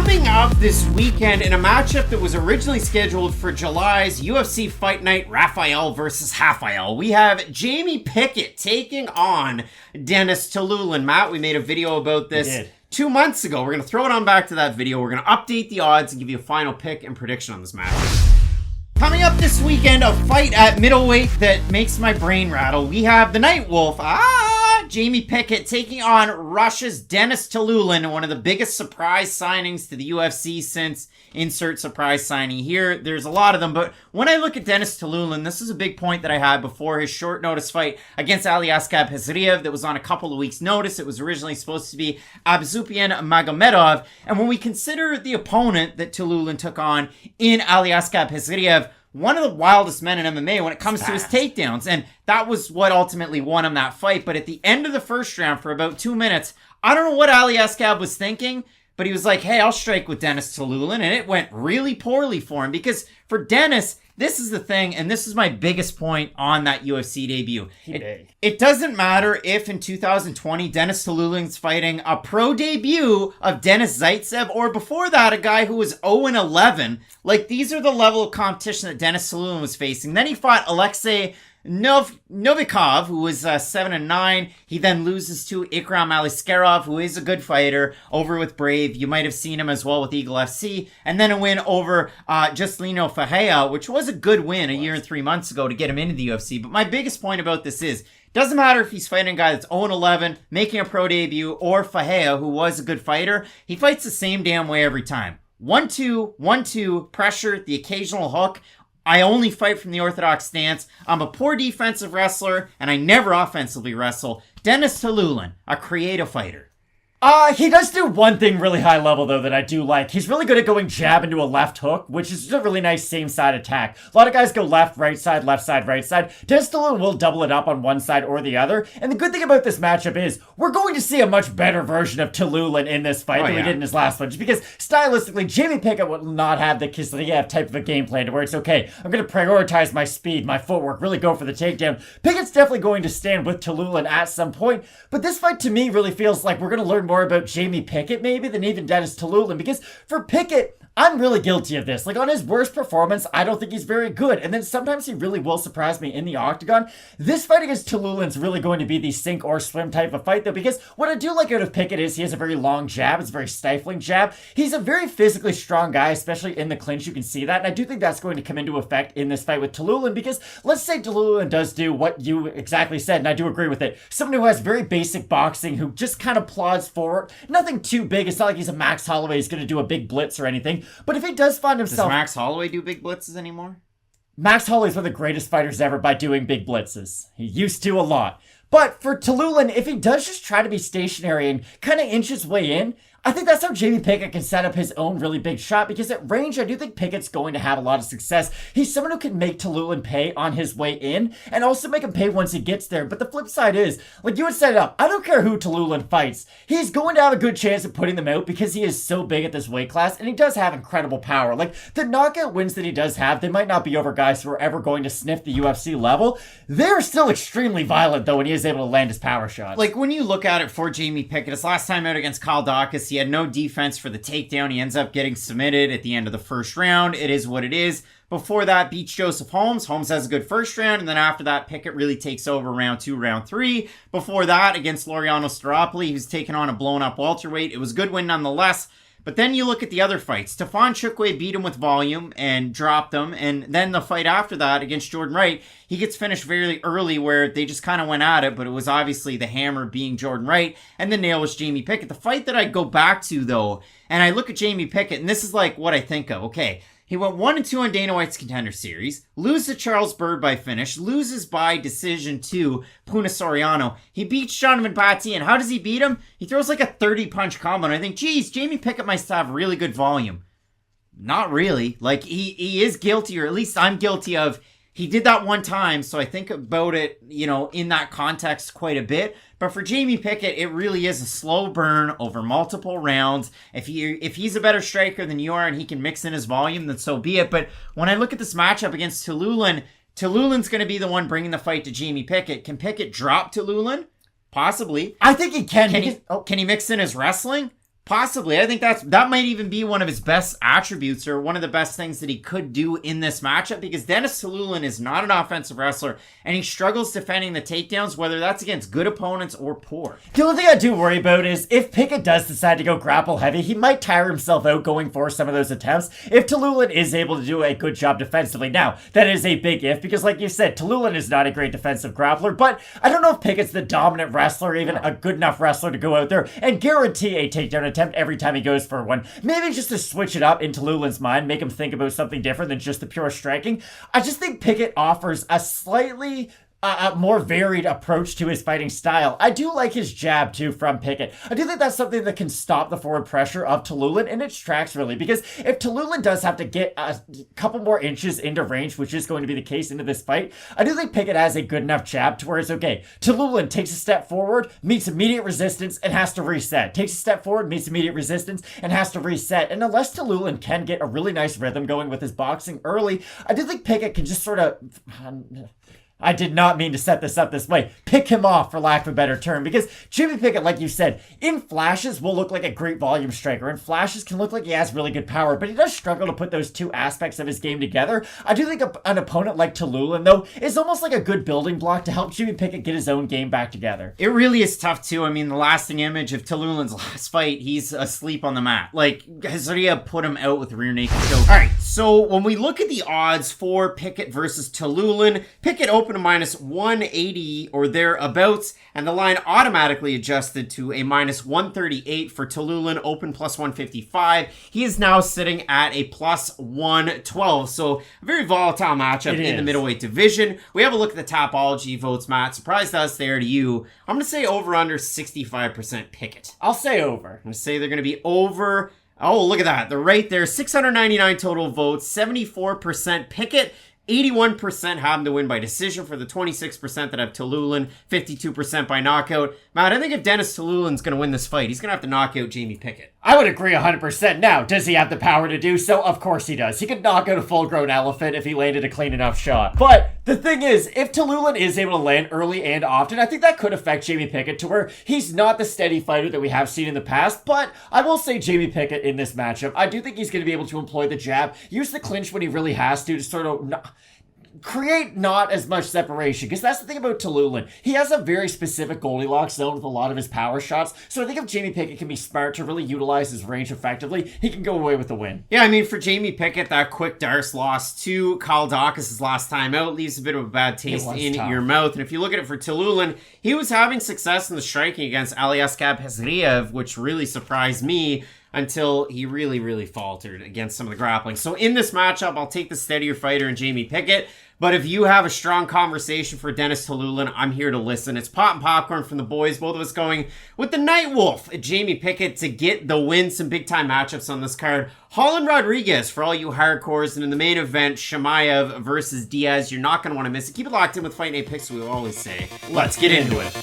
Coming up this weekend in a matchup that was originally scheduled for July's UFC Fight Night, Rafael versus Rafael, we have Jamie Pickett taking on Denis Tiuliulin. Matt, we made a video about this 2 months ago. We're going to throw it on back to that video. We're going to update the odds and give you a final pick and prediction on this match. Coming up this weekend, a fight at middleweight that makes my brain rattle. We have the Night Wolf, Jamie Pickett, taking on Russia's Denis Tiuliulin, one of the biggest surprise signings to the UFC since insert surprise signing here. There's a lot of them, but when I look at Denis Tiuliulin, this is a big point that I had before his short notice fight against Aliaskhab Khizriev that was on a couple of weeks' notice. It was originally supposed to be Abzupian Magomedov, and when we consider the opponent that Tiuliulin took on in Aliaskhab Khizriev, one of the wildest men in MMA when it comes to his takedowns. And that was what ultimately won him that fight. But at the end of the first round, for about 2 minutes, I don't know what Aliaskhab was thinking, but he was like, hey, I'll strike with Denis Tiuliulin. And it went really poorly for him. Because for Denis, this is the thing, and this is my biggest point on that UFC debut. It doesn't matter if in 2020 Denis Tiuliulin's fighting a pro debut of Denis Zaitsev, or before that, a guy who was 0-11. Like, these are the level of competition that Denis Tiuliulin was facing. Then he fought Alexei Novikov, who was 7-9. He then loses to Ikram Aliskerov, who is a good fighter, over with Brave. You might have seen him as well with Eagle FC. And then a win over Juscelino Ferreira, which was a good win a year and 3 months ago to get him into the UFC. But my biggest point about this is, doesn't matter if he's fighting a guy that's 0-11, making a pro debut, or Ferreira, who was a good fighter. He fights the same damn way every time. 1-2, 1-2, pressure, the occasional hook. I only fight from the orthodox stance. I'm a poor defensive wrestler, and I never offensively wrestle. Denis Tiuliulin, a creative fighter. He does do one thing really high level, though, that I do like. He's really good at going jab into a left hook, which is a really nice same-side attack. A lot of guys go left, right side, right side. Denis Tiuliulin will double it up on one side or the other. And the good thing about this matchup is we're going to see a much better version of Tiuliulin in this fight than we did in his last one. Just because, stylistically, Jamie Pickett will not have the Khizriev type of a game plan to where it's okay, I'm going to prioritize my speed, my footwork, really go for the takedown. Pickett's definitely going to stand with Tiuliulin at some point. But this fight, to me, really feels like we're going to learn more about Jamie Pickett maybe than even Denis Tiuliulin, because for Pickett, I'm really guilty of this. Like, on his worst performance, I don't think he's very good. And then sometimes he really will surprise me in the octagon. This fight against Tiuliulin's really going to be the sink or swim type of fight, though, because what I do like out of Pickett is he has a very long jab. It's a very stifling jab. He's a very physically strong guy, especially in the clinch. You can see that. And I do think that's going to come into effect in this fight with Tiuliulin, because let's say Tiuliulin does do what you exactly said, and I do agree with it. Someone who has very basic boxing, who just kind of plods forward. Nothing too big. It's not like he's a Max Holloway. He's going to do a big blitz or anything. But if he does find himself... Does Max Holloway do big blitzes anymore? Max Holloway is one of the greatest fighters ever by doing big blitzes. He used to a lot. But for Tiuliulin, if he does just try to be stationary and kind of inch his way in, I think that's how Jamie Pickett can set up his own really big shot, because at range, I do think Pickett's going to have a lot of success. He's someone who can make Tiuliulin pay on his way in, and also make him pay once he gets there. But the flip side is, like you had set it up, I don't care who Tiuliulin fights. He's going to have a good chance of putting them out because he is so big at this weight class, and he does have incredible power. Like, the knockout wins that he does have, they might not be over guys who are ever going to sniff the UFC level. They're still extremely violent, though, when he is able to land his power shots. Like, when you look at it for Jamie Pickett, his last time out against Kyle Dawkins, he had no defense for the takedown. He ends up getting submitted at the end of the first round. It is what it is. Before that, beats Joseph Holmes. Holmes has a good first round, and then after that, Pickett really takes over round 2, round 3. Before that, against Laureano Staropoli, who's taken on a blown-up welterweight. It was a good win nonetheless. But then you look at the other fights. Stefan Chukwe beat him with volume and dropped him. And then the fight after that against Jordan Wright, he gets finished very early where they just kind of went at it. But it was obviously the hammer being Jordan Wright. And the nail was Jamie Pickett. The fight that I go back to, though, and I look at Jamie Pickett, and this is like what I think of. Okay, he went 1-2 on Dana White's Contender Series, loses to Charles Byrd by finish, loses by decision to Puna Soriano. He beats Donovan Patti, and how does he beat him? He throws like a 30-punch combo, and I think, geez, Jamie Pickett must have really good volume. Not really. Like, he is guilty, or at least I'm guilty of, he did that one time, so I think about it, you know, in that context quite a bit. But for Jamie Pickett, it really is a slow burn over multiple rounds. If he's a better striker than you are and he can mix in his volume, then so be it. But when I look at this matchup against Tiuliulin, Tiuliulin's going to be the one bringing the fight to Jamie Pickett. Can Pickett drop Tiuliulin? Possibly. I think he can. Can he mix in his wrestling? Possibly. I think that might even be one of his best attributes or one of the best things that he could do in this matchup, because Denis Tiuliulin is not an offensive wrestler and he struggles defending the takedowns, whether that's against good opponents or poor. The only thing I do worry about is if Pickett does decide to go grapple heavy, he might tire himself out going for some of those attempts if Tiuliulin is able to do a good job defensively. Now, that is a big if, because like you said, Tiuliulin is not a great defensive grappler, but I don't know if Pickett's the dominant wrestler, even a good enough wrestler to go out there and guarantee a takedown attempt every time he goes for one. Maybe just to switch it up in Tiuliulin's mind, make him think about something different than just the pure striking. I just think Pickett offers a slightly a more varied approach to his fighting style. I do like his jab too from Pickett. I do think that's something that can stop the forward pressure of Tiuliulin in its tracks, really, because if Tiuliulin does have to get a couple more inches into range, which is going to be the case into this fight, I do think Pickett has a good enough jab to where it's okay. Tiuliulin takes a step forward, meets immediate resistance, and has to reset. Takes a step forward, meets immediate resistance, and has to reset. And unless Tiuliulin can get a really nice rhythm going with his boxing early, I do think Pickett can just sort of... I did not mean to set this up this way. Pick him off, for lack of a better term, because Jimmy Pickett, like you said, in flashes will look like a great volume striker. In flashes can look like he has really good power, but he does struggle to put those two aspects of his game together. I do think an opponent like Tiuliulin, though, is almost like a good building block to help Jimmy Pickett get his own game back together. It really is tough, too. I mean, the lasting image of Tiuliulin's last fight, he's asleep on the mat. Like, Hazaria put him out with rear naked choke. All right, so when we look at the odds for Pickett versus Tiuliulin, Pickett opened to minus 180 or thereabouts, and the line automatically adjusted to a minus 138 for Tiuliulin, open plus 155. He is now sitting at a plus 112, so a very volatile matchup in the middleweight division. We have a look at the Tapology votes, Matt. Surprised us there to you. I'm going to say over under 65% Pickett. I'll say over. I'm going to say they're going to be over. Oh, look at that. They're right there. 699 total votes, 74% Pickett. 81% have him to win by decision for the 26% that have Tiuliulin, 52% by knockout. Matt, I think if Denis Tiuliulin's going to win this fight, he's going to have to knock out Jamie Pickett. I would agree 100%. Now, does he have the power to do so? Of course he does. He could knock out a full-grown elephant if he landed a clean enough shot. But the thing is, if Tiuliulin is able to land early and often, I think that could affect Jamie Pickett to where he's not the steady fighter that we have seen in the past. But I will say Jamie Pickett in this matchup, I do think he's going to be able to employ the jab, use the clinch when he really has to sort of... create not as much separation, because that's the thing about Tiuliulin. He has a very specific Goldilocks zone with a lot of his power shots, so I think if Jamie Pickett can be smart to really utilize his range effectively, he can go away with the win. Yeah, I mean, for Jamie Pickett, that quick Darce loss to Kaldakis' last time out leaves a bit of a bad taste in your mouth, and if you look at it for Tiuliulin, he was having success in the striking against Aliaskab Hezriev, which really surprised me, until he really faltered against some of the grappling. So in this matchup, I'll take the steadier fighter in Jamie Pickett. But if you have a strong conversation for Denis Tiuliulin, I'm here to listen. It's Pot and Popcorn from the boys. Both of us going with the Night Wolf, Jamie Pickett, to get the win. Some big-time matchups on this card. Holland Rodriguez for all you hardcores. And in the main event, Chimaev versus Diaz. You're not going to want to miss it. Keep it locked in with Fight Night Picks, we always say. Let's get into it.